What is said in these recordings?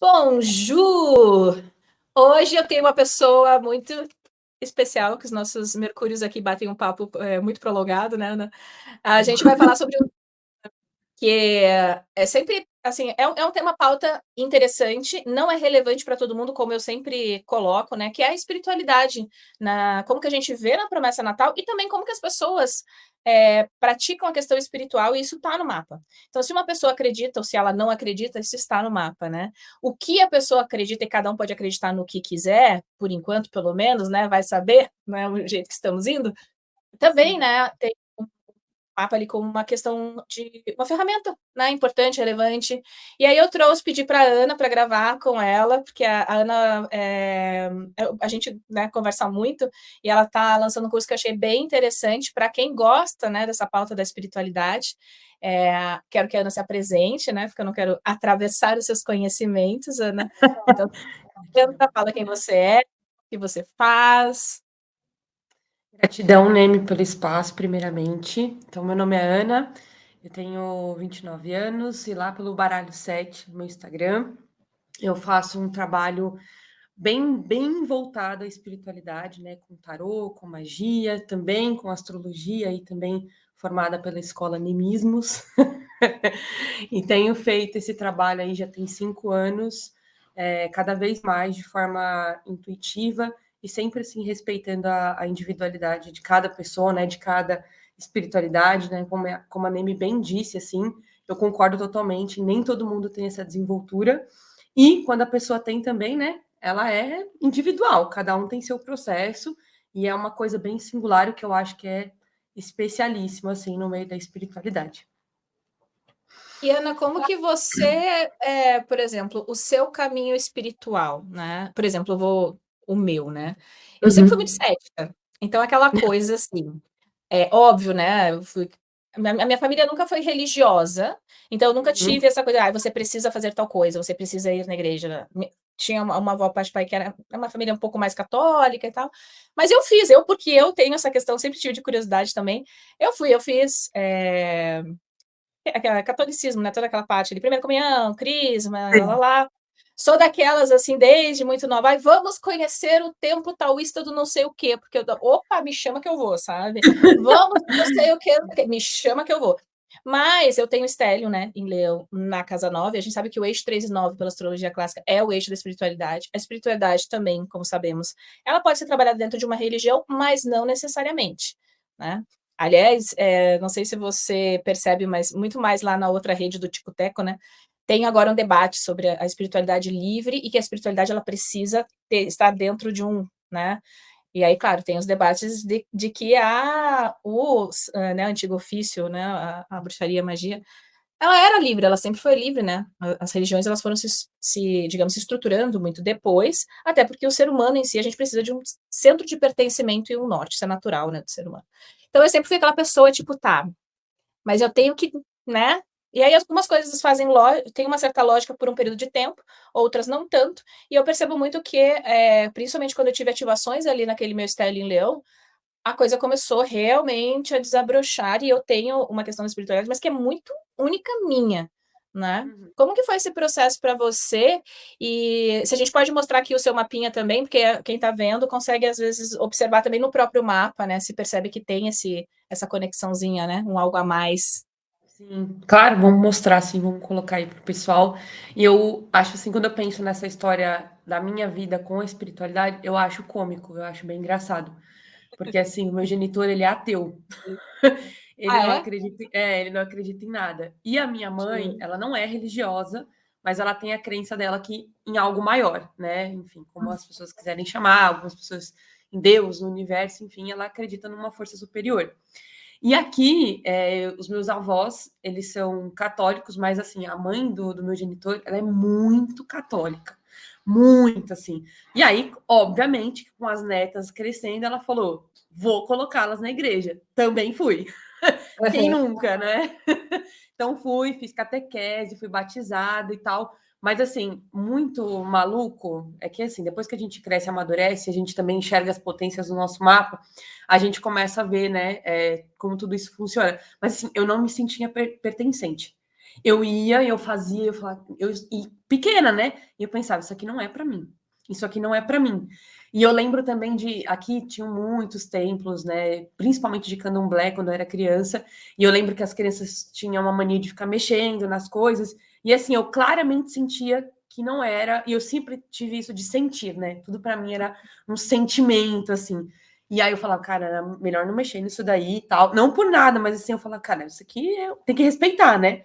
Bonjour! Hoje eu tenho uma pessoa muito especial, que os nossos mercúrios aqui batem um papo muito prolongado, né, Ana? A gente vai falar sobre que é sempre, assim, é um tema pauta interessante, não é relevante para todo mundo, como eu sempre coloco, né, que é a espiritualidade, como que a gente vê na promessa natal e também como que as pessoas praticam a questão espiritual e isso está no mapa. Então, se uma pessoa acredita ou se ela não acredita, isso está no mapa, né? O que a pessoa acredita, e cada um pode acreditar no que quiser, por enquanto, pelo menos, né, vai saber, não é o jeito que estamos indo, também, Sim. né, tem mapa ali como uma questão de uma ferramenta, né, importante, relevante. E aí eu pedi para a Ana para gravar com ela, porque a Ana, a gente, né, conversa muito, e ela está lançando um curso que eu achei bem interessante para quem gosta, né, dessa pauta da espiritualidade. Quero que a Ana se apresente, né, porque eu não quero atravessar os seus conhecimentos, Ana. Então, fala quem você é, o que você faz. Gratidão, Neme, pelo espaço, primeiramente. Então, meu nome é Ana, eu tenho 29 anos e lá pelo Baralho 7, no meu Instagram, eu faço um trabalho bem voltado à espiritualidade, né? Com tarô, com magia, também com astrologia e também formada pela escola Nemismos. E tenho feito esse trabalho aí já tem 5 anos, cada vez mais de forma intuitiva e sempre assim respeitando a individualidade de cada pessoa, né, de cada espiritualidade, né, como a Nemi bem disse, assim, eu concordo totalmente, nem todo mundo tem essa desenvoltura, e quando a pessoa tem também, né, ela é individual, cada um tem seu processo, e é uma coisa bem singular, o que eu acho que é especialíssimo, assim, no meio da espiritualidade. E Ana, como que você, por exemplo, o seu caminho espiritual, né? Por exemplo, o meu, né? Eu sempre fui muito Uhum. cética. Então, aquela coisa assim, é óbvio, né? A minha família nunca foi religiosa, então eu nunca Uhum. tive essa coisa, você precisa fazer tal coisa, você precisa ir na igreja. Tinha uma avó, parte de pai, que era uma família um pouco mais católica e tal. Mas eu fiz, porque eu tenho essa questão, sempre tive de curiosidade também. Eu fiz. Catolicismo, né? Toda aquela parte de primeira comunhão, crisma, lá, lá, Sim. lá. Sou daquelas, assim, desde muito nova. Ai, vamos conhecer o templo taoísta do não sei o quê, porque opa, me chama que eu vou, sabe? Vamos, não sei o quê, me chama que eu vou. Mas eu tenho estélio, né, em Leão, na casa 9. A gente sabe que o eixo 3 e 9, pela astrologia clássica, é o eixo da espiritualidade. A espiritualidade também, como sabemos, ela pode ser trabalhada dentro de uma religião, mas não necessariamente, né? Aliás, não sei se você percebe, mas muito mais lá na outra rede do Tico Teco, né? Tem agora um debate sobre a espiritualidade livre e que a espiritualidade ela precisa estar dentro de um, né? E aí, claro, tem os debates de que né, antigo ofício, né, a bruxaria, a magia, ela era livre, ela sempre foi livre, né? As religiões elas foram digamos, se estruturando muito depois, até porque o ser humano em si, a gente precisa de um centro de pertencimento e um norte, isso é natural, né, do ser humano. Então eu sempre fui aquela pessoa, tipo, tá, mas eu tenho que, né? E aí algumas coisas tem uma certa lógica por um período de tempo, outras não tanto, e eu percebo muito que, principalmente quando eu tive ativações ali naquele meu estélio em Leão, a coisa começou realmente a desabrochar e eu tenho uma questão da espiritualidade, mas que é muito única minha, né? Uhum. Como que foi esse processo para você? E se a gente pode mostrar aqui o seu mapinha também, porque quem está vendo consegue às vezes observar também no próprio mapa, né? Se percebe que tem essa conexãozinha, né? Um algo a mais. Sim, claro, vamos mostrar assim, vamos colocar aí pro pessoal. E eu acho assim, quando eu penso nessa história da minha vida com a espiritualidade, eu acho cômico, eu acho bem engraçado. Porque assim, o meu genitor, ele é ateu. Ele Ah, não é? acredita, ele não acredita em nada. E a minha mãe, Sim. ela não é religiosa, mas ela tem a crença dela que em algo maior, né? Enfim, como as pessoas quiserem chamar, algumas pessoas em Deus, no universo, enfim, ela acredita numa força superior. E aqui, os meus avós, eles são católicos, mas assim, a mãe do meu genitor, ela é muito católica. Muito, assim. E aí, obviamente, com as netas crescendo, ela falou: vou colocá-las na igreja. Também fui. Quem Uhum. nunca, né? Então fui, fiz catequese, fui batizada e tal. Mas assim, muito maluco é que assim, depois que a gente cresce e amadurece, a gente também enxerga as potências do nosso mapa, a gente começa a ver, né, como tudo isso funciona. Mas assim, eu não me sentia pertencente. Eu ia, eu fazia, eu falava, e pequena, né? E eu pensava, isso aqui não é para mim. Isso aqui não é para mim. E eu lembro também de aqui tinham muitos templos, né? Principalmente de Candomblé quando eu era criança. E eu lembro que as crianças tinham uma mania de ficar mexendo nas coisas. E assim, eu claramente sentia que não era. E eu sempre tive isso de sentir, né? Tudo para mim era um sentimento, assim. E aí eu falava, cara, era melhor não mexer nisso daí e tal. Não por nada, mas assim, eu falava, cara, isso aqui tem que respeitar, né?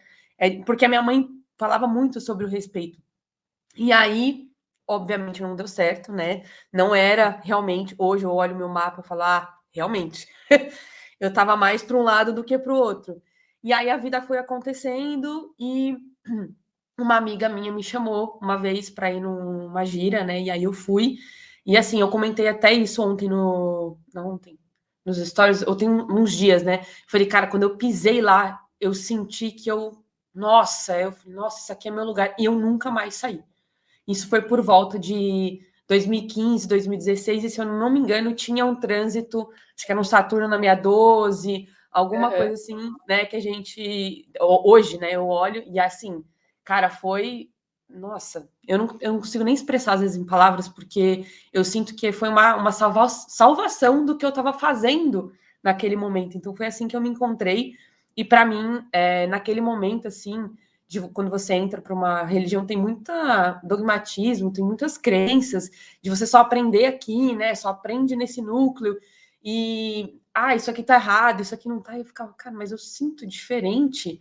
Porque a minha mãe falava muito sobre o respeito. E aí, obviamente, não deu certo, né? Não era realmente. Hoje eu olho meu mapa e falo, ah, realmente. Eu estava mais para um lado do que para o outro. E aí a vida foi acontecendo e uma amiga minha me chamou uma vez para ir numa gira, né? E aí eu fui. E assim, eu comentei até isso ontem no. Não ontem. Nos stories, eu tenho uns dias, né? Falei, cara, quando eu pisei lá, eu senti que eu. Nossa, eu falei, nossa, isso aqui é meu lugar. E eu nunca mais saí. Isso foi por volta de 2015, 2016, e se eu não me engano, tinha um trânsito, acho que era um Saturno na minha 12, alguma Aham. coisa assim, né, que a gente, hoje, né, eu olho, e assim, cara, foi, nossa, eu não consigo nem expressar às vezes em palavras, porque eu sinto que foi uma salvação do que eu estava fazendo naquele momento, então foi assim que eu me encontrei, e para mim, naquele momento, assim, quando você entra para uma religião, tem muita dogmatismo, tem muitas crenças, de você só aprender aqui, né? Só aprende nesse núcleo, e isso aqui tá errado, isso aqui não tá. E eu ficava, cara, mas eu sinto diferente.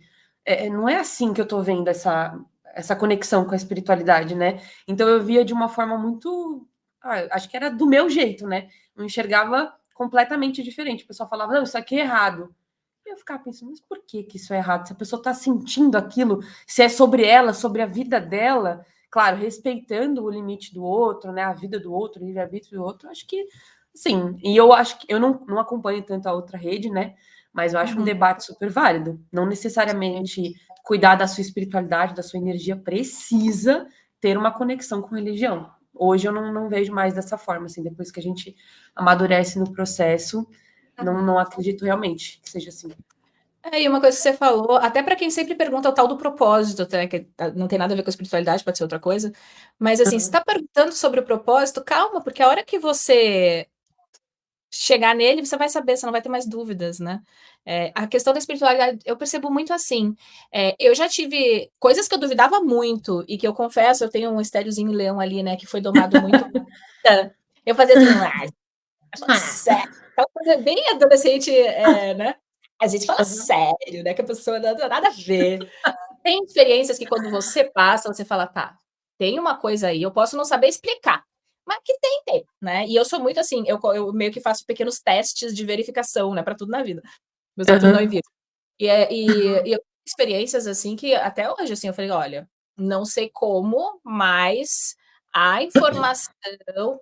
Não é assim que eu tô vendo essa conexão com a espiritualidade, né? Então eu via de uma forma muito. Acho que era do meu jeito, né? Eu enxergava completamente diferente. O pessoal falava, não, isso aqui é errado. Eu ficava pensando, mas por que que isso é errado? Se a pessoa está sentindo aquilo, se é sobre ela, sobre a vida dela, claro, respeitando o limite do outro, né, a vida do outro, o livre-arbítrio do outro, acho que, sim, e eu acho que, eu não acompanho tanto a outra rede, né, mas eu acho um Uhum. debate super válido. Não necessariamente cuidar da sua espiritualidade, da sua energia, precisa ter uma conexão com religião. Hoje eu não vejo mais dessa forma, assim, depois que a gente amadurece no processo, não acredito realmente que seja assim. E uma coisa que você falou, até para quem sempre pergunta o tal do propósito, né, que não tem nada a ver com a espiritualidade, pode ser outra coisa, mas assim, se está perguntando sobre o propósito, calma, porque a hora que você chegar nele, você vai saber, você não vai ter mais dúvidas, né? A questão da espiritualidade, eu percebo muito assim. Eu já tive coisas que eu duvidava muito, e que eu confesso, eu tenho um estériozinho leão ali, né, que foi domado muito. Eu fazia tudo, sério, aquela coisa bem adolescente, né? A gente fala Uhum. sério, né? Que a pessoa não tem nada a ver. Tem experiências que quando você passa, você fala, tá, tem uma coisa aí, eu posso não saber explicar, mas que tem, né? E eu sou muito assim, eu meio que faço pequenos testes de verificação, né, para tudo na vida. Meu Saturno não Aham. envia. E eu experiências assim que até hoje assim eu falei, olha, não sei como, mas a informação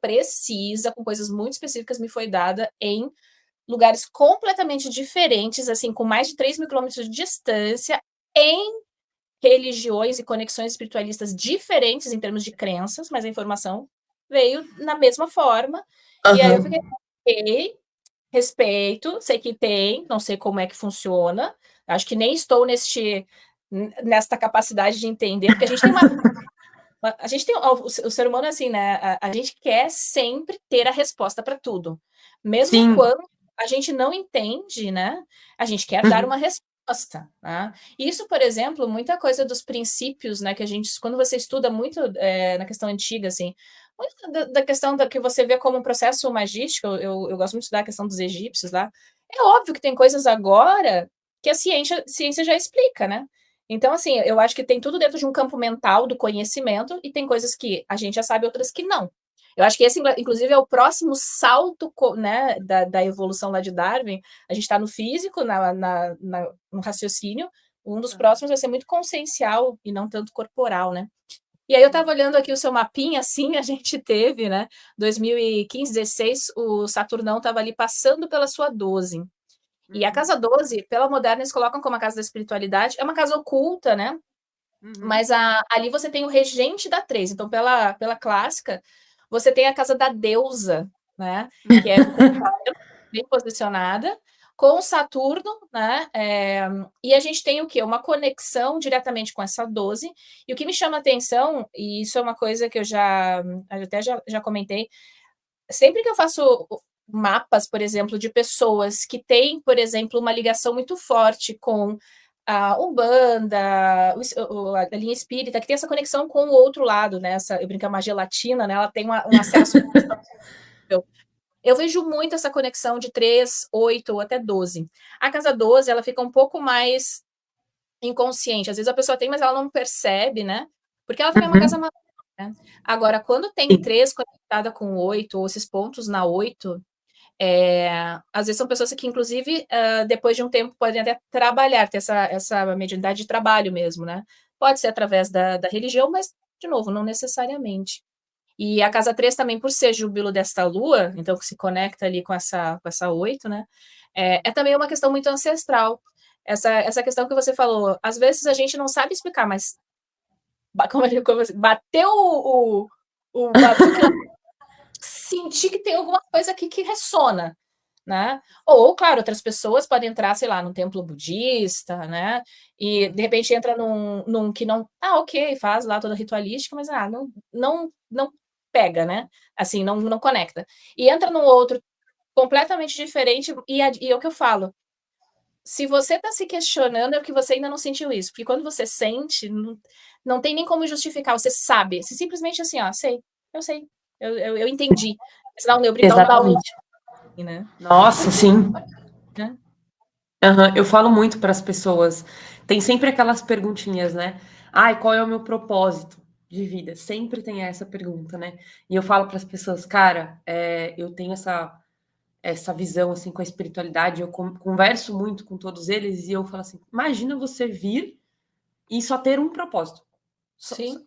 precisa, com coisas muito específicas, me foi dada em lugares completamente diferentes, assim, com mais de 3.000 quilômetros de distância, em religiões e conexões espiritualistas diferentes em termos de crenças, mas a informação veio na mesma forma. E aí eu Aham. fiquei, ok, respeito, sei que tem, não sei como é que funciona, acho que nem estou nesta capacidade de entender, porque a gente tem a gente tem o ser humano é assim, né? A gente quer sempre ter a resposta para tudo, mesmo Sim. quando a gente não entende, né? A gente quer dar Uhum. uma resposta, né? Isso, por exemplo, muita coisa dos princípios, né? Que a gente, quando você estuda muito na questão antiga, assim, muito da questão que você vê como um processo magístico, eu gosto muito de estudar a questão dos egípcios lá. É óbvio que tem coisas agora que a ciência já explica, né? Então, assim, eu acho que tem tudo dentro de um campo mental do conhecimento e tem coisas que a gente já sabe, outras que não. Eu acho que esse, inclusive, é o próximo salto, né, da evolução lá de Darwin. A gente está no físico, no raciocínio. Um dos próximos vai ser muito consciencial e não tanto corporal, né? E aí eu estava olhando aqui o seu mapinha, assim, a gente teve, né? 2015, 16, o Saturnão estava ali passando pela sua 12. E a Uhum. casa 12, pela Moderna, eles colocam como a casa da espiritualidade. É uma casa oculta, né? Uhum. Mas ali você tem o regente da 3. Então, pela clássica, você tem a casa da deusa, né? Que é com bem posicionada. com Saturno, né? E a gente tem o quê? Uma conexão diretamente com essa 12. E o que me chama a atenção, e isso é uma coisa que eu já comentei, sempre que eu faço mapas, por exemplo, de pessoas que têm, por exemplo, uma ligação muito forte com a Umbanda, a linha espírita, que tem essa conexão com o outro lado, né? Eu brinco, uma gelatina, né? Ela tem um acesso. Eu vejo muito essa conexão de 3, 8 ou até 12. A casa 12, ela fica um pouco mais inconsciente. Às vezes a pessoa tem, mas ela não percebe, né? Porque ela também é uma casa maior, né? Agora, quando tem Sim. 3 conectada com 8, ou esses pontos na 8, às vezes são pessoas que, inclusive, depois de um tempo, podem até trabalhar, ter essa mediunidade de trabalho mesmo, né? Pode ser através da religião, mas, de novo, não necessariamente. E a casa 3 também, por ser júbilo desta lua, então que se conecta ali com essa 8, né? É também uma questão muito ancestral. Essa questão que você falou, às vezes a gente não sabe explicar, mas bateu o batuque lá, sentir que tem alguma coisa aqui que ressona, né? Ou, claro, outras pessoas podem entrar, sei lá, num templo budista, né? E de repente entra num que não. Ah, ok, faz lá toda a ritualística, mas não pega, né? Assim, não conecta. E entra num outro completamente diferente, e é o que eu falo. Se você está se questionando, é porque você ainda não sentiu isso. Porque quando você sente, não tem nem como justificar, você sabe. Você simplesmente assim, ó, eu sei, eu entendi. Mas não, eu brincar um download, Exatamente. né? Nossa, Porque, sim. né? Aham, eu falo muito para as pessoas. Tem sempre aquelas perguntinhas, né? Ai, qual é o meu propósito de vida? Sempre tem essa pergunta, né? E eu falo para as pessoas, cara, eu tenho essa visão assim com a espiritualidade. Eu converso muito com todos eles e eu falo assim: imagina você vir e só ter um propósito. Sim.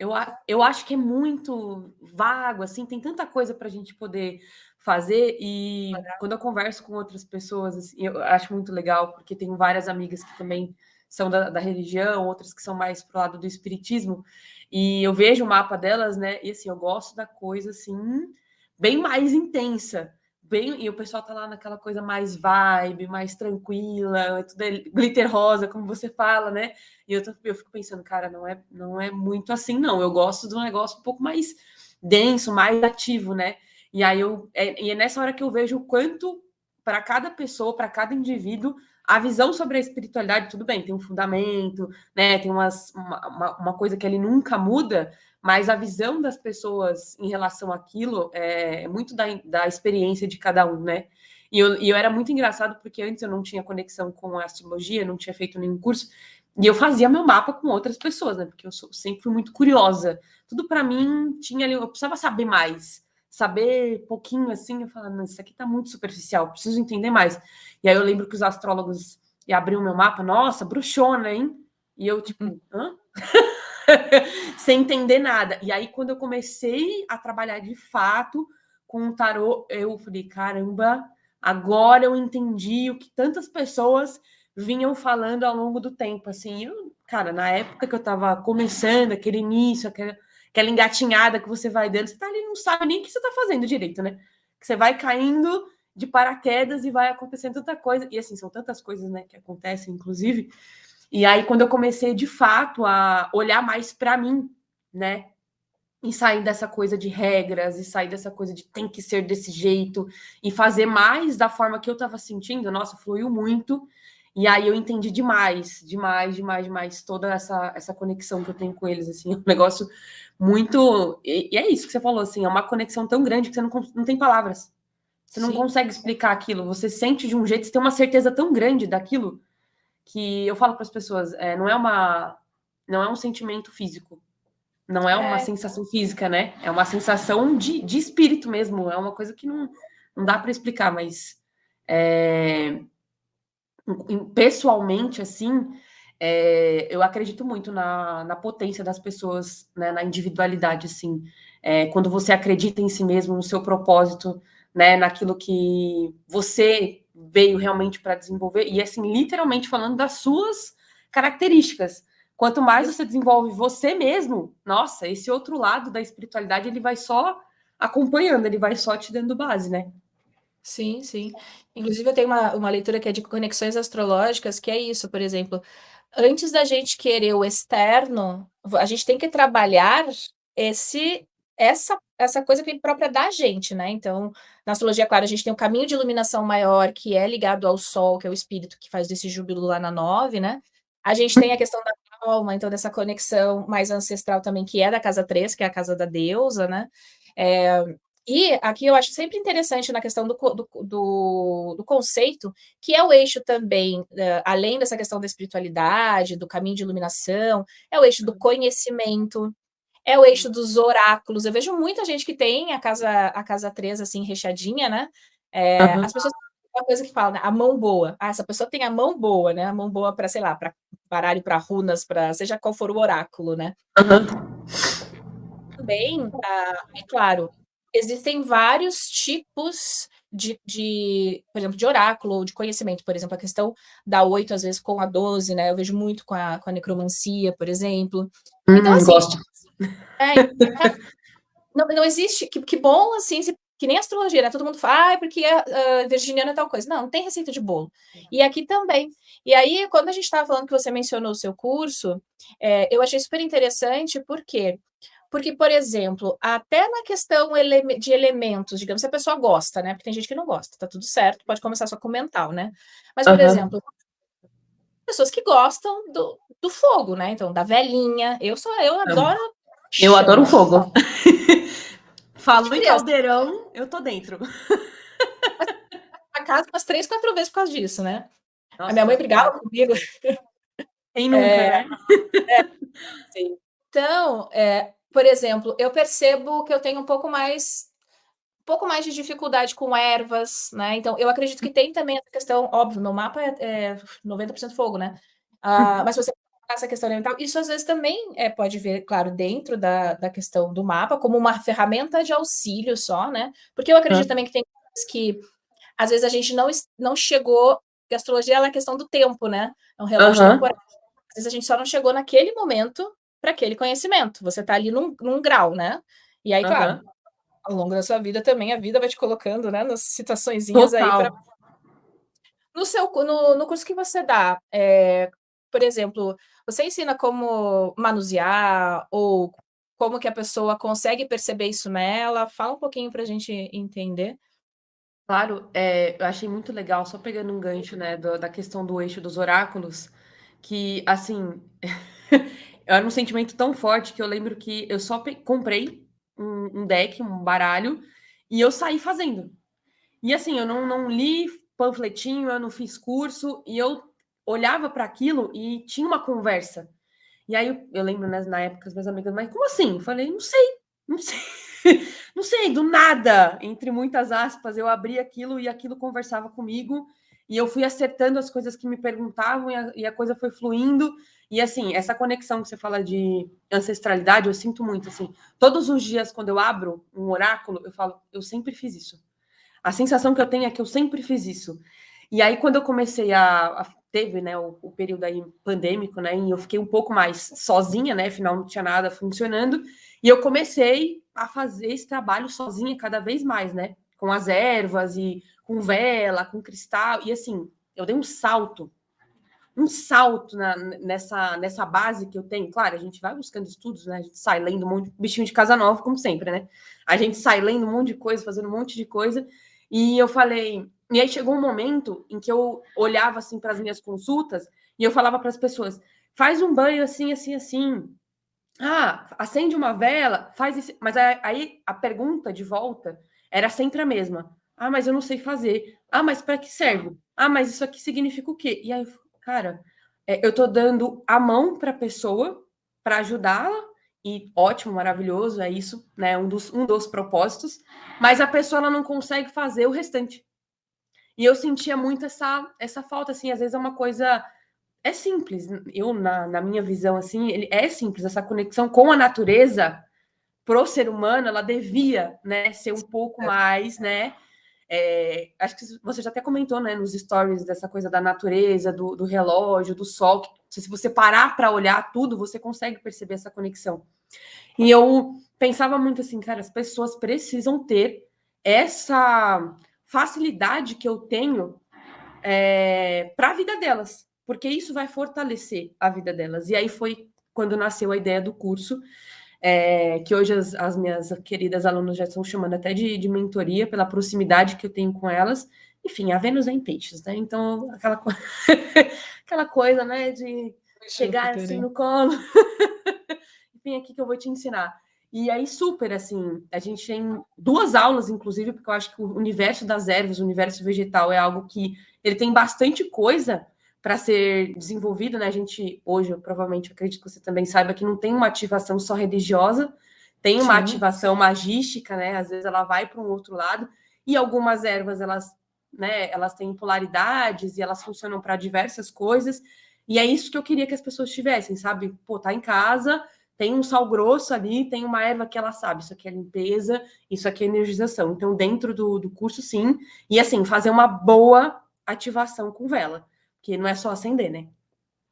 Eu acho que é muito vago, assim, tem tanta coisa para a gente poder fazer. E quando eu converso com outras pessoas, assim, eu acho muito legal, porque tenho várias amigas que também são da religião, outras que são mais pro lado do espiritismo, e eu vejo o mapa delas, né? E assim, eu gosto da coisa assim, bem mais intensa. Bem, e o pessoal tá lá naquela coisa mais vibe, mais tranquila, tudo é glitter rosa, como você fala, né? E eu fico pensando, cara, não é muito assim, não. Eu gosto de um negócio um pouco mais denso, mais ativo, né? E aí e é nessa hora que eu vejo o quanto, para cada pessoa, para cada indivíduo, a visão sobre a espiritualidade, tudo bem, tem um fundamento, né? Tem uma coisa que ele nunca muda, mas a visão das pessoas em relação àquilo é muito da experiência de cada um, né? E eu era muito engraçado porque antes eu não tinha conexão com a astrologia, não tinha feito nenhum curso, e eu fazia meu mapa com outras pessoas, né? Porque eu sempre fui muito curiosa. Tudo para mim tinha ali, eu precisava saber mais, saber pouquinho assim. Eu falava, não, isso aqui tá muito superficial, preciso entender mais. E aí eu lembro que os astrólogos abriam meu mapa, nossa, bruxona, hein? E eu, tipo, hã? Sem entender nada. E aí, quando eu comecei a trabalhar de fato com o tarô, eu falei, caramba, agora eu entendi o que tantas pessoas vinham falando ao longo do tempo. Assim, cara, na época que eu tava começando, aquele início, aquela engatinhada que você vai dando, você tá ali, não sabe nem o que você tá fazendo direito, né? Que você vai caindo de paraquedas e vai acontecendo tanta coisa. E assim, são tantas coisas, né, que acontecem, inclusive. E aí, quando eu comecei de fato a olhar mais para mim, né? E sair dessa coisa de regras, e sair dessa coisa de tem que ser desse jeito, e fazer mais da forma que eu estava sentindo, nossa, fluiu muito. E aí eu entendi demais, demais, demais, demais toda essa conexão que eu tenho com eles, assim, é um negócio muito. E é isso que você falou, assim, é uma conexão tão grande que você não tem palavras. Você não Sim. consegue explicar aquilo. Você sente de um jeito, você tem uma certeza tão grande daquilo que eu falo para as pessoas, não é um sentimento físico, não é uma É, sensação física, né? É uma sensação de espírito mesmo, é uma coisa que não dá para explicar, mas é, pessoalmente, assim, eu acredito muito na potência das pessoas, né, na individualidade, assim. Quando você acredita em si mesmo, no seu propósito, né, naquilo que você veio realmente para desenvolver, e assim, literalmente falando das suas características. Quanto mais você desenvolve você mesmo, nossa, esse outro lado da espiritualidade, ele vai só acompanhando, ele vai só te dando base, né? Sim, sim. Inclusive, eu tenho uma leitura que é de conexões astrológicas, que é isso, por exemplo, antes da gente querer o externo, a gente tem que trabalhar essa coisa que é própria da gente, né? Então, na astrologia, claro, a gente tem o caminho de iluminação maior, que é ligado ao Sol, que é o espírito que faz desse júbilo lá na 9, né? A gente tem a questão da alma, então, dessa conexão mais ancestral também, que é da casa 3, que é a casa da deusa, né? É, e aqui eu acho sempre interessante na questão do conceito, que é o eixo também, além dessa questão da espiritualidade, do caminho de iluminação, é o eixo do conhecimento, é o eixo dos oráculos. Eu vejo muita gente que tem a casa 3 assim, recheadinha, né? Aham, As pessoas uma coisa que falam, né? A mão boa. Ah, essa pessoa tem a mão boa, né? A mão boa para, sei lá, para baralho, para runas, para seja qual for o oráculo, né? aham, Também, é claro, existem vários tipos por exemplo, de oráculo ou de conhecimento. Por exemplo, a questão da 8 às vezes, com a 12, né? Eu vejo muito com a necromancia, por exemplo. Então, assim, gosto. é, não existe. Que bom, assim, que nem astrologia, né? Todo mundo fala, porque a virginiana é tal coisa. Não tem receita de bolo. E aqui também. E aí, quando a gente estava falando que você mencionou o seu curso, eu achei super interessante, por quê? Porque, por exemplo, até na questão de elementos, digamos, se a pessoa gosta, né? Porque tem gente que não gosta, tá tudo certo, pode começar só com o mental, né? Mas, por Aham. exemplo, pessoas que gostam do fogo, né? Então, da velhinha. Eu adoro Eu adoro chama. fogo. Desde Falou em criança. caldeirão, eu tô dentro. A casa umas 3, 4 vezes por causa disso, né? A Nossa, minha eu mãe gosto também. brigava comigo. Quem nunca, né? Assim. Então, por exemplo, eu percebo que eu tenho um pouco mais de dificuldade com ervas, né? Então, eu acredito que tem também essa questão, óbvio, no mapa é 90% fogo, né? Mas se você colocar essa questão elemental, isso às vezes também pode ver, claro, dentro da questão do mapa, como uma ferramenta de auxílio só, né? Porque eu acredito também que tem coisas que às vezes a gente não chegou. Que a astrologia ela é a questão do tempo, né? É um relógio Aham, temporal. Às vezes a gente só não chegou naquele momento para aquele conhecimento. Você está ali num grau, né? E aí, claro, aham. ao longo da sua vida também, a vida vai te colocando, né, nas situaçõezinhas aí para Total. no curso que você dá, por exemplo, você ensina como manusear ou como que a pessoa consegue perceber isso nela? Fala um pouquinho para a gente entender. Claro, eu achei muito legal, só pegando um gancho, né, da questão do eixo dos oráculos, que, assim, era um sentimento tão forte que eu lembro que eu só comprei um deck, um baralho, e eu saí fazendo. E assim, eu não li panfletinho, eu não fiz curso, e eu olhava para aquilo e tinha uma conversa. E aí eu lembro, né, na época, as minhas amigas, mas como assim? Eu falei, não sei, não sei, não sei, do nada, entre muitas aspas, eu abri aquilo e aquilo conversava comigo, e eu fui acertando as coisas que me perguntavam e a coisa foi fluindo. E assim, essa conexão que você fala de ancestralidade, eu sinto muito, assim, todos os dias quando eu abro um oráculo, eu falo, eu sempre fiz isso. A sensação que eu tenho é que eu sempre fiz isso. E aí, quando eu comecei teve, né, o período aí pandêmico, né, e eu fiquei um pouco mais sozinha, né, afinal não tinha nada funcionando, e eu comecei a fazer esse trabalho sozinha cada vez mais, né, com as ervas e com vela, com cristal, e assim, eu dei um salto nessa base que eu tenho. Claro, a gente vai buscando estudos, né, a gente sai lendo um monte de bichinho de casa nova, como sempre, né, a gente sai lendo um monte de coisa, fazendo um monte de coisa, e eu falei, e aí chegou um momento em que eu olhava assim para as minhas consultas e eu falava para as pessoas: faz um banho assim, assim, assim. Ah, acende uma vela, faz isso. Mas aí a pergunta de volta era sempre a mesma. Ah, mas eu não sei fazer. Ah, mas para que serve? Ah, mas isso aqui significa o quê? E aí, cara, eu tô dando a mão para a pessoa para ajudá-la, e ótimo, maravilhoso, é isso, né? Um dos propósitos, mas a pessoa ela não consegue fazer o restante. E eu sentia muito essa falta, assim, às vezes é uma coisa. É simples, eu, na minha visão, assim, ele é simples, essa conexão com a natureza, pro ser humano, ela devia, né, ser um pouco mais, né, acho que você já até comentou, né, nos stories, dessa coisa da natureza, do relógio, do sol, que se você parar para olhar tudo, você consegue perceber essa conexão. E eu pensava muito assim, cara, as pessoas precisam ter essa facilidade que eu tenho para a vida delas, porque isso vai fortalecer a vida delas. E aí foi quando nasceu a ideia do curso, que hoje as minhas queridas alunas já estão chamando até de mentoria, pela proximidade que eu tenho com elas. Enfim, a Vênus é em peixes, né? Então, aquela coisa, né, de chegar assim no colo. Vem aqui que eu vou te ensinar. E aí, super, assim, a gente tem 2 aulas, inclusive, porque eu acho que o universo das ervas, o universo vegetal, é algo que ele tem bastante coisa para ser desenvolvido, né? A gente, hoje, eu provavelmente acredito que você também saiba que não tem uma ativação só religiosa, tem uma ativação magística, né? Às vezes ela vai para um outro lado, e algumas ervas, elas têm polaridades e elas funcionam para diversas coisas, e é isso que eu queria que as pessoas tivessem, sabe? Pô, tá em casa, tem um sal grosso ali, tem uma erva que ela sabe, isso aqui é limpeza, isso aqui é energização. Então, dentro do curso, sim. E assim, fazer uma boa ativação com vela. Porque não é só acender, né?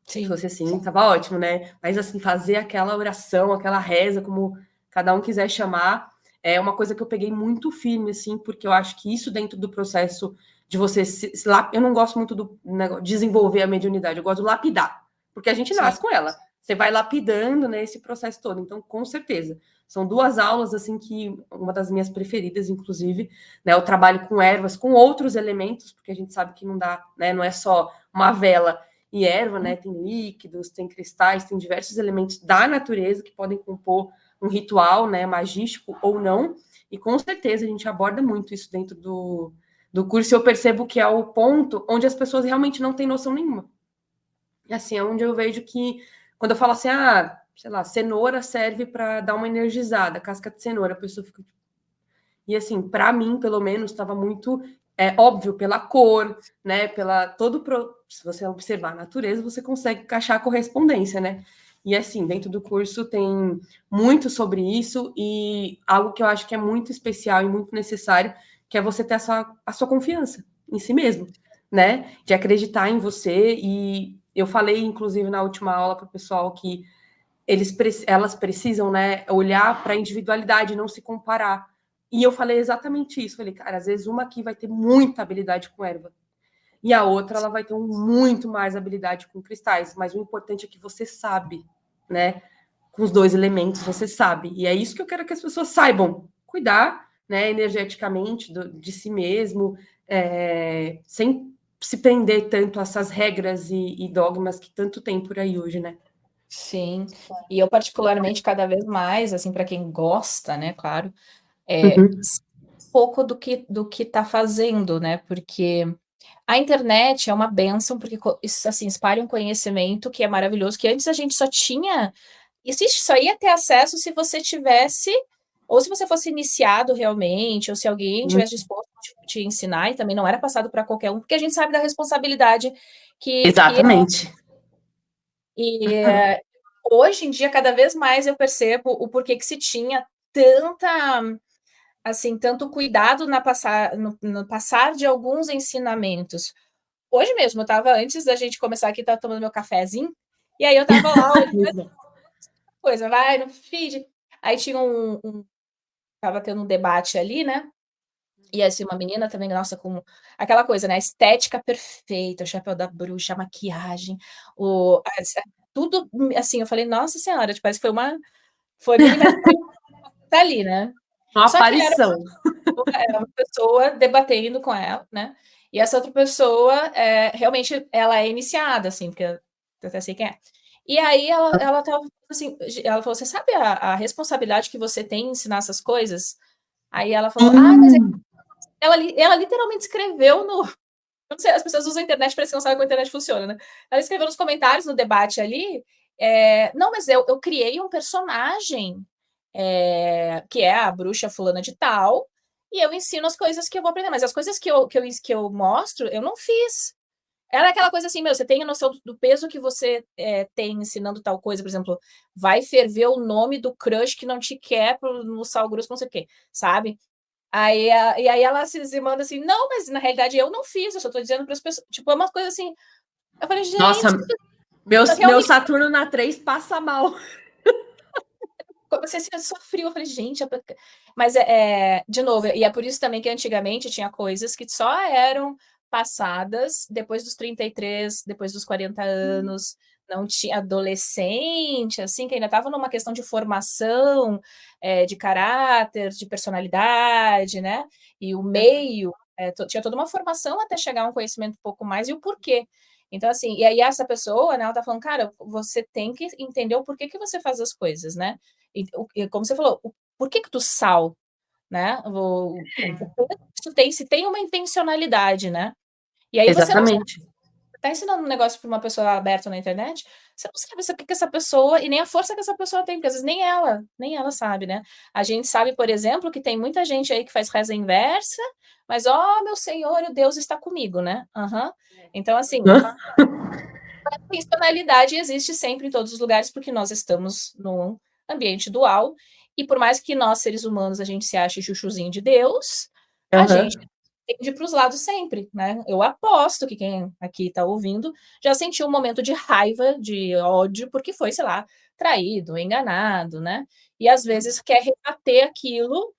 Sim. Se fosse assim, tava ótimo, né? Mas assim, fazer aquela oração, aquela reza, como cada um quiser chamar, é uma coisa que eu peguei muito firme, assim, porque eu acho que isso dentro do processo de você eu não gosto muito do negócio, desenvolver a mediunidade, eu gosto de lapidar, porque a gente nasce com ela. Você vai lapidando, né, esse processo todo. Então, com certeza. São 2 aulas, assim, que uma das minhas preferidas, inclusive, né? Eu trabalho com ervas, com outros elementos, porque a gente sabe que não dá, né? Não é só uma vela e erva, né? Tem líquidos, tem cristais, tem diversos elementos da natureza que podem compor um ritual, né? Magístico ou não. E com certeza a gente aborda muito isso dentro do curso. E eu percebo que é o ponto onde as pessoas realmente não têm noção nenhuma. E assim, é onde eu vejo que quando eu falo assim, sei lá, cenoura serve para dar uma energizada, casca de cenoura, a pessoa fica. E assim, para mim, pelo menos, estava muito óbvio pela cor, né? Pela todo. Se você observar a natureza, você consegue encaixar a correspondência, né? E assim, dentro do curso tem muito sobre isso, e algo que eu acho que é muito especial e muito necessário, que é você ter a sua confiança em si mesmo, né? De acreditar em você. E eu falei, inclusive, na última aula para o pessoal que elas precisam, né, olhar para a individualidade, não se comparar. E eu falei exatamente isso. Falei, cara, às vezes uma aqui vai ter muita habilidade com erva e a outra ela vai ter muito mais habilidade com cristais. Mas o importante é que você sabe, né? Com os 2 elementos, você sabe. E é isso que eu quero que as pessoas saibam. Cuidar, né, energeticamente de si mesmo, sem se prender tanto a essas regras e dogmas que tanto tem por aí hoje, né? Sim, e eu particularmente cada vez mais, assim, para quem gosta, né, claro, Uhum. pouco do que está fazendo, né, porque a internet é uma bênção, porque isso, assim, espalha um conhecimento que é maravilhoso, que antes a gente só tinha, só ia ter acesso se você tivesse, ou se você fosse iniciado realmente, ou se alguém tivesse disposto a te ensinar, e também não era passado para qualquer um, porque a gente sabe da responsabilidade que Exatamente. e hoje em dia, cada vez mais eu percebo o porquê que se tinha tanta, assim, tanto cuidado no passar de alguns ensinamentos. Hoje mesmo, eu estava, antes da gente começar aqui, estava tomando meu cafezinho, e aí eu estava lá olhando coisa, vai no feed, aí tinha estava tendo um debate ali, né? E assim, uma menina também, nossa, com aquela coisa, né? A estética perfeita, o chapéu da bruxa, a maquiagem, tudo assim. Eu falei, nossa senhora, tipo, parece que foi milimétrico tá ali, né? Uma Só que aparição. era uma pessoa debatendo com ela, né? E essa outra pessoa, realmente, ela é iniciada, assim, porque eu até sei quem é. E aí ela tava assim, ela falou: "Você sabe a responsabilidade que você tem em ensinar essas coisas?" Aí ela falou: "Ah, mas ela literalmente escreveu no eu não sei, as pessoas usam a internet, parece que não sabem como a internet funciona, né? Ela escreveu nos comentários, no debate ali, não, mas eu criei um personagem, que é a bruxa fulana de tal, e eu ensino as coisas que eu vou aprender, mas as coisas que eu mostro, eu não fiz. Era aquela coisa assim, meu, você tem a noção do peso que você tem ensinando tal coisa, por exemplo, vai ferver o nome do crush que não te quer no sal grosso, não sei o quê, sabe? E aí ela se manda assim, não, mas na realidade eu não fiz, eu só tô dizendo para as pessoas. Tipo, é uma coisa assim. Eu falei, Nossa, gente, meu realmente Saturno na 3 passa mal. comecei a sofrer, eu falei, gente, mas de novo, e é por isso também que antigamente tinha coisas que só eram passadas depois dos 33, depois dos 40 anos, não tinha adolescente, assim, que ainda estava numa questão de formação, de caráter, de personalidade, né? E o meio, tinha toda uma formação até chegar a um conhecimento um pouco mais, e o porquê. Então, assim, e aí essa pessoa, né, ela tá falando, cara, você tem que entender o porquê que você faz as coisas, né? E como você falou, por que tu sal, né? Isso tem, se tem uma intencionalidade, né? E aí você não Exatamente. tá ensinando um negócio para uma pessoa aberta na internet, você não sabe o que essa pessoa, e nem a força que essa pessoa tem, porque às vezes nem ela sabe, né? A gente sabe, por exemplo, que tem muita gente aí que faz reza inversa, mas, ó, meu Senhor, o Deus está comigo, né? Uhum. Então, assim, a intencionalidade existe sempre em todos os lugares, porque nós estamos num ambiente dual, e por mais que nós, seres humanos, a gente se ache chuchuzinho de Deus, a gente Uhum. tende para os lados sempre, né? Eu aposto que quem aqui está ouvindo já sentiu um momento de raiva, de ódio, porque foi, sei lá, traído, enganado, né? E às vezes quer rebater aquilo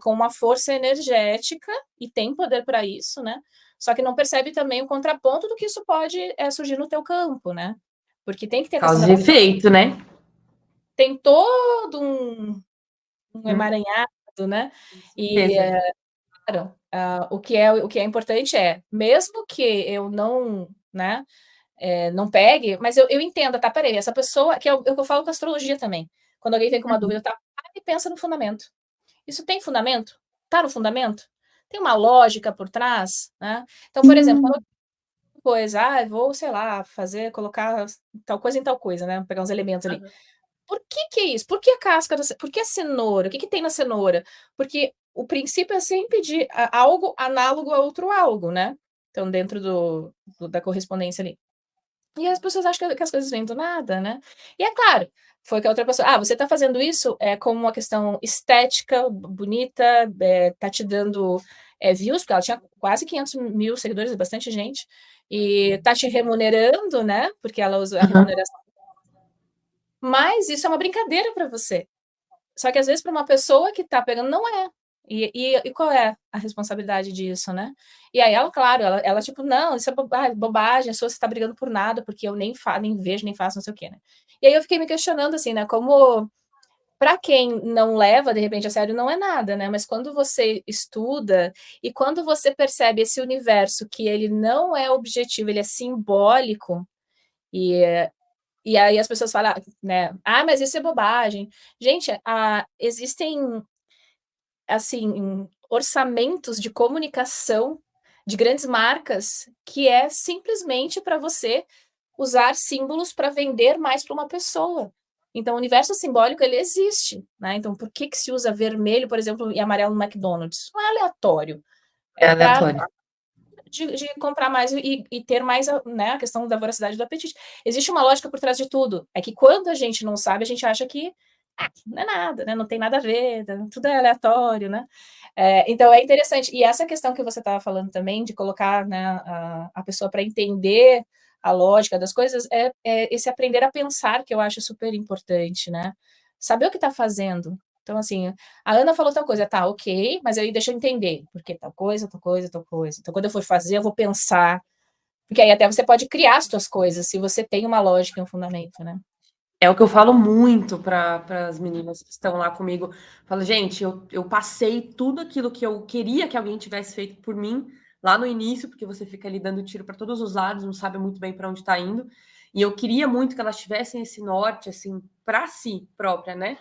com uma força energética, e tem poder para isso, né? Só que não percebe também o contraponto do que isso pode surgir no teu campo, né? Porque tem que ter a questão Causa da... e efeito, né? Tem todo um Hum, emaranhado, né? com E certeza. claro, o que é importante mesmo que eu não, né, não pegue, mas eu entendo, tá, peraí, essa pessoa, que é o que eu falo com astrologia também, quando alguém vem com uma Uhum. dúvida, tá, e pensa no fundamento. Isso tem fundamento? Tá no fundamento? Tem uma lógica por trás, né? Então, por exemplo, Sim. quando coisa, vou, sei lá, colocar tal coisa em tal coisa, né? Pegar uns elementos ali. Por que é isso? Por que a casca por que a cenoura? O que tem na cenoura? Porque o princípio é sempre de algo análogo a outro algo, né? Então, dentro da correspondência ali. E as pessoas acham que as coisas vêm do nada, né? E é claro, foi que a outra pessoa, você está fazendo isso como uma questão estética, bonita, tá te dando views, porque ela tinha quase 500 mil seguidores, bastante gente, e tá te remunerando, né? Porque ela usa a Uhum. remuneração. Mas isso é uma brincadeira para você. Só que às vezes para uma pessoa que está pegando, não é. E qual é a responsabilidade disso, né? E aí ela, claro, ela tipo, não, isso é bobagem, a sua você está brigando por nada, porque eu nem vejo, nem faço, não sei o quê, né? E aí eu fiquei me questionando assim, né? Como para quem não leva de repente a sério, não é nada, né? Mas quando você estuda e quando você percebe esse universo que ele não é objetivo, ele é simbólico, e e aí as pessoas falam, né? Mas isso é bobagem. Gente, existem assim orçamentos de comunicação de grandes marcas que é simplesmente para você usar símbolos para vender mais para uma pessoa. Então, o universo simbólico ele existe, né? Então, por que se usa vermelho, por exemplo, e amarelo no McDonald's? Não é aleatório. É É para aleatório. de comprar mais e ter mais, né, a questão da voracidade do apetite. Existe uma lógica por trás de tudo. É que quando a gente não sabe, a gente acha que não é nada, né? Não tem nada a ver, tudo é aleatório, né? Então é interessante. E essa questão que você estava falando também, de colocar, né, a pessoa para entender a lógica das coisas, é esse aprender a pensar que eu acho super importante, né? Saber o que está fazendo. Então, assim, a Ana falou tal coisa, tá, ok, mas aí deixa eu entender, porque tal coisa, tal coisa, tal coisa. Então, quando eu for fazer, eu vou pensar, porque aí até você pode criar as suas coisas, se você tem uma lógica e um fundamento, né? É o que eu falo muito para as meninas que estão lá comigo. Falo, gente, eu passei tudo aquilo que eu queria que alguém tivesse feito por mim lá no início, porque você fica ali dando tiro para todos os lados, não sabe muito bem para onde está indo. E eu queria muito que elas tivessem esse norte, assim, para si própria, né?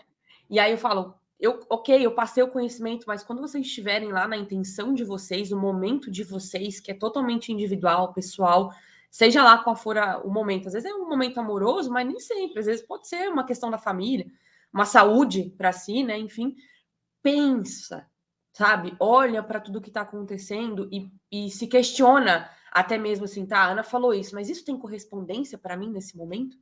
E aí eu falo, ok, eu passei o conhecimento, mas quando vocês estiverem lá na intenção de vocês, no momento de vocês, que é totalmente individual, pessoal, seja lá qual for o momento. Às vezes é um momento amoroso, mas nem sempre. Às vezes pode ser uma questão da família, uma saúde para si, né? Enfim, pensa, sabe? Olha para tudo que está acontecendo e se questiona até mesmo assim, tá? A Ana falou isso, mas isso tem correspondência para mim nesse momento?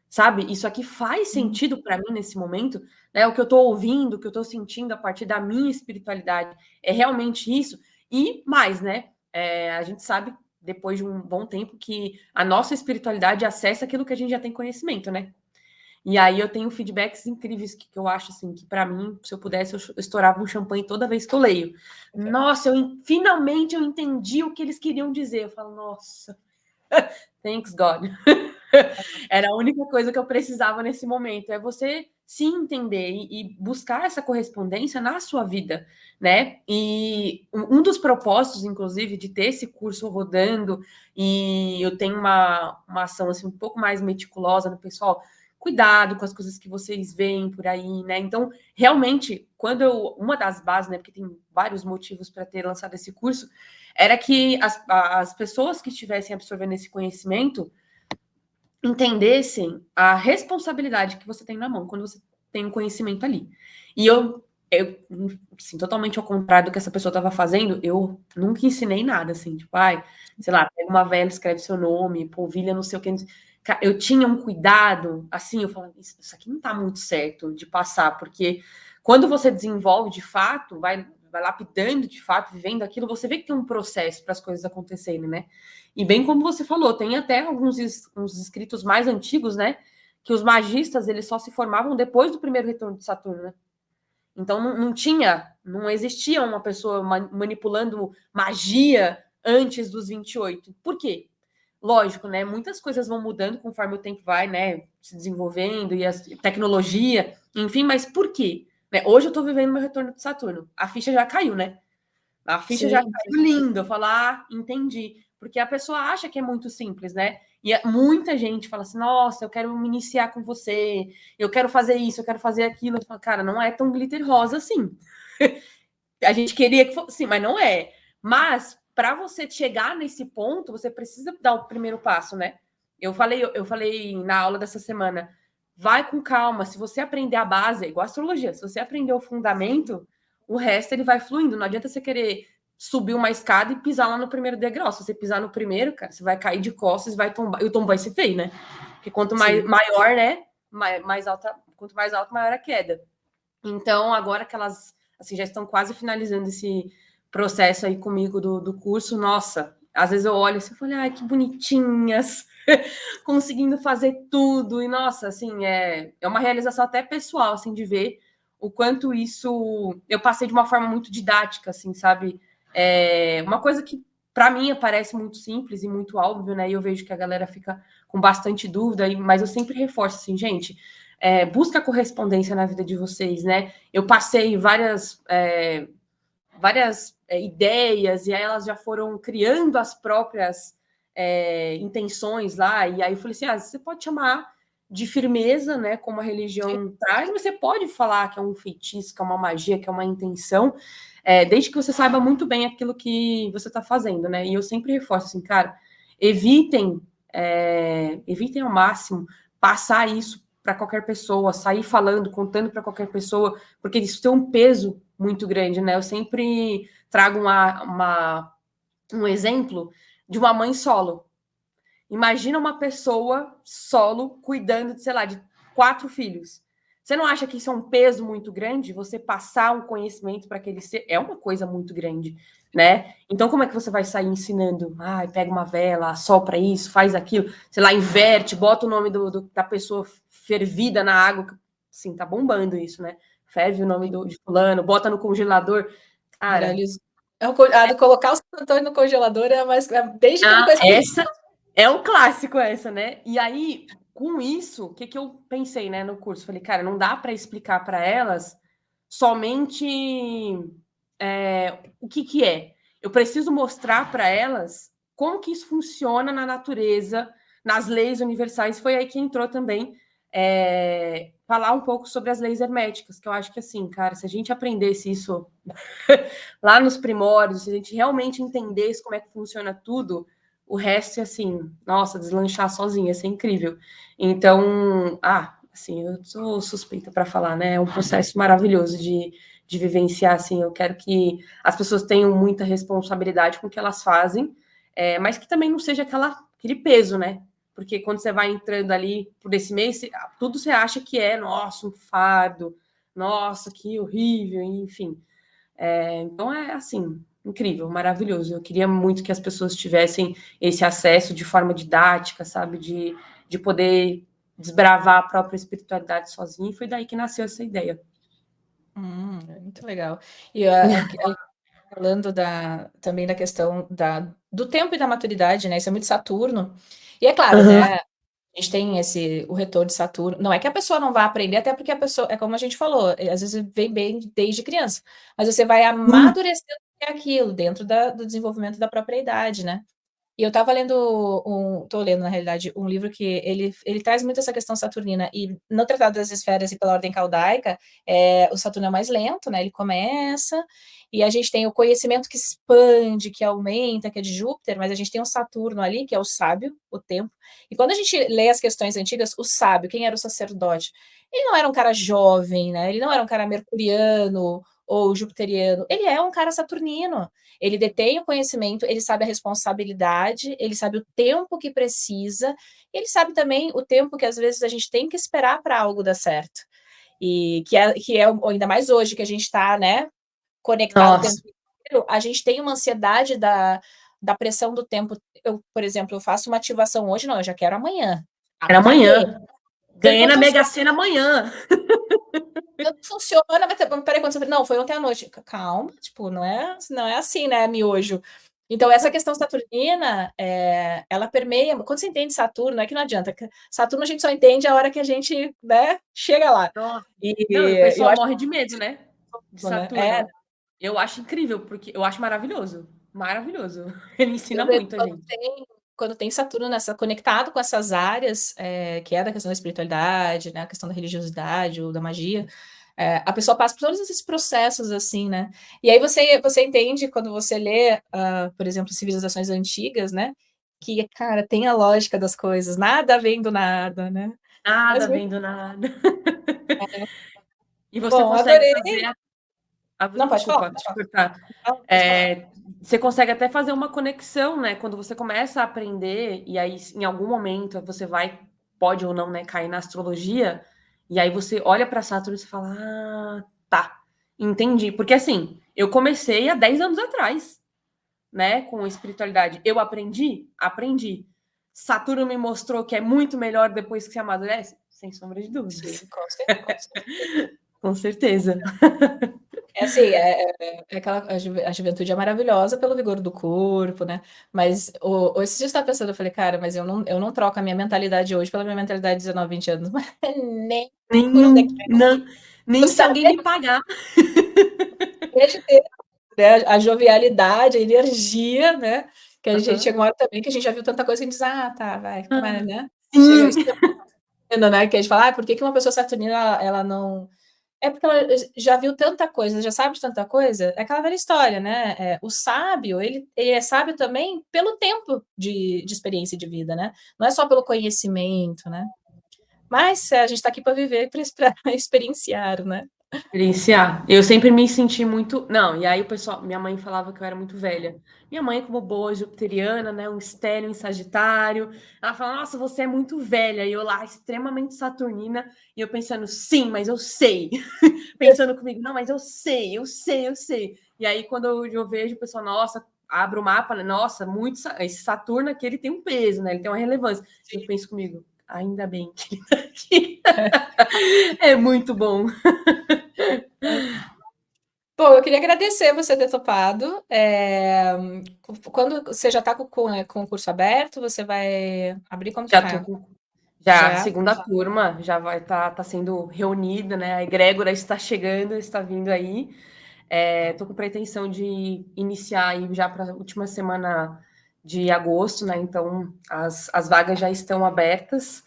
Sabe? Isso aqui faz sentido para mim nesse momento, né? O que eu estou ouvindo, o que eu estou sentindo a partir da minha espiritualidade é realmente isso? E mais, né? A gente sabe, depois de um bom tempo, que a nossa espiritualidade acessa aquilo que a gente já tem conhecimento, né? E aí eu tenho feedbacks incríveis que eu acho assim, que para mim, se eu pudesse, eu estourava um champanhe toda vez que eu leio. Nossa, finalmente eu entendi o que eles queriam dizer. Eu falo, nossa, thanks God. Era a única coisa que eu precisava nesse momento, é você se entender e buscar essa correspondência na sua vida, né? E um dos propósitos, inclusive, de ter esse curso rodando, e eu tenho uma ação assim, um pouco mais meticulosa no pessoal, cuidado com as coisas que vocês veem por aí, né? Então, realmente, uma das bases, né? Porque tem vários motivos para ter lançado esse curso, era que as pessoas que estivessem absorvendo esse conhecimento entendessem a responsabilidade que você tem na mão quando você tem um conhecimento ali. E eu assim, totalmente ao contrário do que essa pessoa estava fazendo, eu nunca ensinei nada, assim, tipo, ai, sei lá, pega uma vela, escreve seu nome, polvilha, não sei o que. Eu tinha um cuidado, assim, eu falava, isso aqui não tá muito certo de passar, porque quando você desenvolve de fato, vai lapidando de fato, vivendo aquilo, você vê que tem um processo para as coisas acontecerem, né? E bem como você falou, tem até uns escritos mais antigos, né? Que os magistas eles só se formavam depois do primeiro retorno de Saturno, né? Então não existia uma pessoa manipulando magia antes dos 28. Por quê? Lógico, né? Muitas coisas vão mudando conforme o tempo vai, né? Se desenvolvendo e a tecnologia, enfim, mas por quê? Né? Hoje eu tô vivendo meu retorno de Saturno. A ficha já caiu, né? A ficha já Sim. caiu lindo. Eu falo, entendi. Porque a pessoa acha que é muito simples, né? E muita gente fala assim, nossa, eu quero me iniciar com você, eu quero fazer isso, eu quero fazer aquilo. Eu falo, cara, não é tão glitter rosa assim. A gente queria que fosse, sim, mas não é. Mas para você chegar nesse ponto, você precisa dar o primeiro passo, né? Eu falei na aula dessa semana, vai com calma. Se você aprender a base, é igual a astrologia, se você aprender o fundamento, o resto ele vai fluindo. Não adianta você querer subir uma escada e pisar lá no primeiro degrau. Se você pisar no primeiro, cara, você vai cair de costas, vai tombar, e o tombo vai ser feio, né? Porque quanto maior, né? Mais alta, quanto mais alto, maior a queda. Então, agora que elas assim, já estão quase finalizando esse processo aí comigo do curso, nossa, às vezes eu olho assim e falo, ai, que bonitinhas, conseguindo fazer tudo, e nossa, assim, é uma realização até pessoal, assim, de ver o quanto isso eu passei de uma forma muito didática, assim, sabe? Uma coisa que para mim parece muito simples e muito óbvio, né? E eu vejo que a galera fica com bastante dúvida, mas eu sempre reforço assim, gente, busca correspondência na vida de vocês, né? Eu passei várias ideias e aí elas já foram criando as próprias intenções lá. E aí eu falei assim: você pode chamar de firmeza, né? Como a religião traz, mas você pode falar que é um feitiço, que é uma magia, que é uma intenção, desde que você saiba muito bem aquilo que você está fazendo, né? E eu sempre reforço assim, cara, evitem ao máximo passar isso para qualquer pessoa, sair falando, contando para qualquer pessoa, porque isso tem um peso muito grande, né? Eu sempre trago um exemplo de uma mãe solo. Imagina uma pessoa solo cuidando de, sei lá, de 4 filhos. Você não acha que isso é um peso muito grande? Você passar um conhecimento para aquele ser é uma coisa muito grande, né? Então, como é que você vai sair ensinando? Pega uma vela, sopra isso, faz aquilo, sei lá, inverte, bota o nome da pessoa fervida na água. Sim, tá bombando isso, né? Ferve o nome de fulano, bota no congelador. Cara, A de colocar o Santo Antônio no congelador é mais. Desde que eu me conheço. essa é um clássico, essa, né? E aí, com isso, o que eu pensei, né, no curso? Falei, cara, não dá para explicar para elas somente o que é. Eu preciso mostrar para elas como que isso funciona na natureza, nas leis universais. Foi aí que entrou também falar um pouco sobre as leis herméticas, que eu acho que assim, cara, se a gente aprendesse isso lá nos primórdios, se a gente realmente entendesse como é que funciona tudo, o resto é assim, nossa, deslanchar sozinha, ia ser incrível. Então, assim, eu sou suspeita para falar, né? É um processo maravilhoso de vivenciar, assim. Eu quero que as pessoas tenham muita responsabilidade com o que elas fazem, mas que também não seja aquele peso, né? Porque quando você vai entrando ali por esse mês, tudo você acha que nossa, um fardo, nossa, que horrível, enfim. Então é assim, incrível, maravilhoso. Eu queria muito que as pessoas tivessem esse acesso de forma didática, sabe? De poder desbravar a própria espiritualidade sozinha, e foi daí que nasceu essa ideia. Muito legal. E falando também da questão do tempo e da maturidade, né? Isso é muito Saturno. E é claro, Uhum. né? A gente tem o retorno de Saturno. Não é que a pessoa não vá aprender, até porque a pessoa, é como a gente falou, às vezes vem bem desde criança, mas você vai amadurecendo aquilo dentro do desenvolvimento da própria idade, né? E eu estava lendo tô lendo, na realidade, um livro que ele traz muito essa questão saturnina, e no Tratado das Esferas e pela Ordem Caldaica, o Saturno é mais lento, né? Ele começa, e a gente tem o conhecimento que expande, que aumenta, que é de Júpiter, mas a gente tem um Saturno ali, que é o sábio, o tempo. E quando a gente lê as questões antigas, o sábio, quem era o sacerdote? Ele não era um cara jovem, né? Ele não era um cara mercuriano ou jupiteriano, ele é um cara saturnino. Ele detém o conhecimento, ele sabe a responsabilidade, ele sabe o tempo que precisa, ele sabe também o tempo que às vezes a gente tem que esperar para algo dar certo. E que é ainda mais hoje que a gente está, né, conectado o tempo inteiro, a gente tem uma ansiedade da pressão do tempo. Eu, por exemplo, eu faço uma ativação hoje, não, eu já quero amanhã. Era Cadê? amanhã. Ganhei Não na Mega funciona, Sena amanhã. não funciona, mas peraí, quando você não, foi ontem à noite. Calma, tipo, não é assim, né, miojo. Então, essa questão saturnina, ela permeia. Quando você entende Saturno, é que não adianta. Saturno a gente só entende a hora que a gente, né, chega lá. Nossa. E Não, e o eu pessoal acho morre de medo, né? De que, né, Saturno. Eu acho incrível, porque eu acho maravilhoso. Maravilhoso. Ele ensina eu vejo muito a gente. quando tem Saturno conectado com essas áreas, que é da questão da espiritualidade, né, a questão da religiosidade ou da magia, a pessoa passa por todos esses processos, assim, né? E aí você entende quando você lê, por exemplo, civilizações antigas, né? Que, cara, tem a lógica das coisas, nada vem do nada, né? Mas Nada muito vendo nada. E você bom, consegue adorei. fazer. Não, pode falar, Desculpa, pode te falar. cortar. Não, pode falar. Você consegue até fazer uma conexão, né? Quando você começa a aprender, e aí em algum momento você pode ou não, né, cair na astrologia, e aí você olha para Saturno e você fala: Ah, tá, entendi. Porque assim, eu comecei há 10 anos atrás, né, com espiritualidade. Eu aprendi? Aprendi. Saturno me mostrou que é muito melhor depois que se amadurece? Sem sombra de Sim, dúvidas. com certeza. Com certeza. É assim, a juventude é maravilhosa pelo vigor do corpo, né? Mas esses dias eu estava pensando, eu falei, cara, mas eu não troco a minha mentalidade hoje pela minha mentalidade de 19, 20 anos, mas nem por um Nem, decreto. não, nem se alguém Saber me pagar. de ter, né, a jovialidade, a energia, né? Que a gente Uhum. chega uma hora também que a gente já viu tanta coisa que a gente diz, tá, vai, mas, né? Chega, Sim. isso é né? Que a gente fala, por que uma pessoa saturnina ela não. É porque ela já viu tanta coisa, já sabe de tanta coisa. É aquela velha história, né? O sábio, ele é sábio também pelo tempo de experiência de vida, né? Não é só pelo conhecimento, né? Mas a gente está aqui para viver, para experienciar, né? Experienciar. Eu sempre me senti muito. Não, e aí o pessoal. Minha mãe falava que eu era muito velha. Minha mãe, como boa jupiteriana, né? Um estéreo em Sagitário. Ela fala: Nossa, você é muito velha. E eu lá, extremamente saturnina. E eu pensando: Sim, mas eu sei. Pensando comigo: Não, mas eu sei, eu sei, eu sei. E aí, quando eu vejo o pessoal: Nossa, abre o mapa, né? Nossa, muito. Esse Saturno aqui, ele tem um peso, né? Ele tem uma relevância. Eu penso comigo: Ainda bem que ele tá aqui. É muito bom. Bom, eu queria agradecer você ter topado. Quando você já está com o curso aberto, você vai abrir como que Já tô tá? com já a Já? segunda turma já vai tá sendo reunida, né? A egrégora está chegando, está vindo aí. Tô com pretensão de iniciar aí já para a última semana de agosto, né? Então as vagas já estão abertas.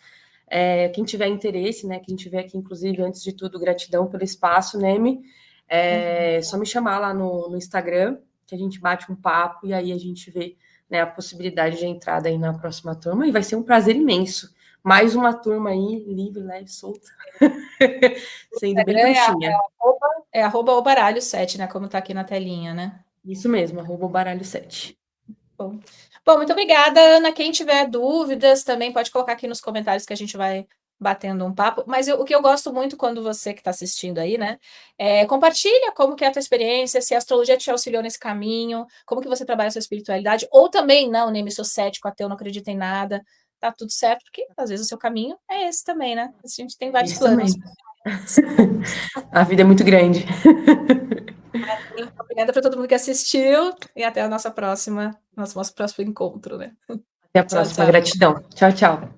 Quem tiver interesse, né? Quem tiver aqui, inclusive, antes de tudo, gratidão pelo espaço, Neme. Só me chamar lá no Instagram, que a gente bate um papo e aí a gente vê, né, a possibilidade de entrada aí na próxima turma. E vai ser um prazer imenso. Mais uma turma aí, livre, leve, solta. Sendo bem Instagram bruxinha. arroba o baralho 7, né? Como tá aqui na telinha, né? Isso mesmo, @baralho7. Bom. Bom, muito obrigada, Ana. Quem tiver dúvidas também pode colocar aqui nos comentários que a gente vai batendo um papo. Mas o que eu gosto muito quando você que está assistindo aí, né? Compartilha como que é a tua experiência, se a astrologia te auxiliou nesse caminho, como que você trabalha a sua espiritualidade, ou também, não, nem sou cético, ateu, não acredito em nada. tá tudo certo, porque às vezes o seu caminho é esse também, né? A gente tem vários Isso planos. também. A vida é muito grande. Obrigada para todo mundo que assistiu e até a nosso próximo encontro, né? Até a Tchau, próxima. tchau. Gratidão. Tchau, tchau.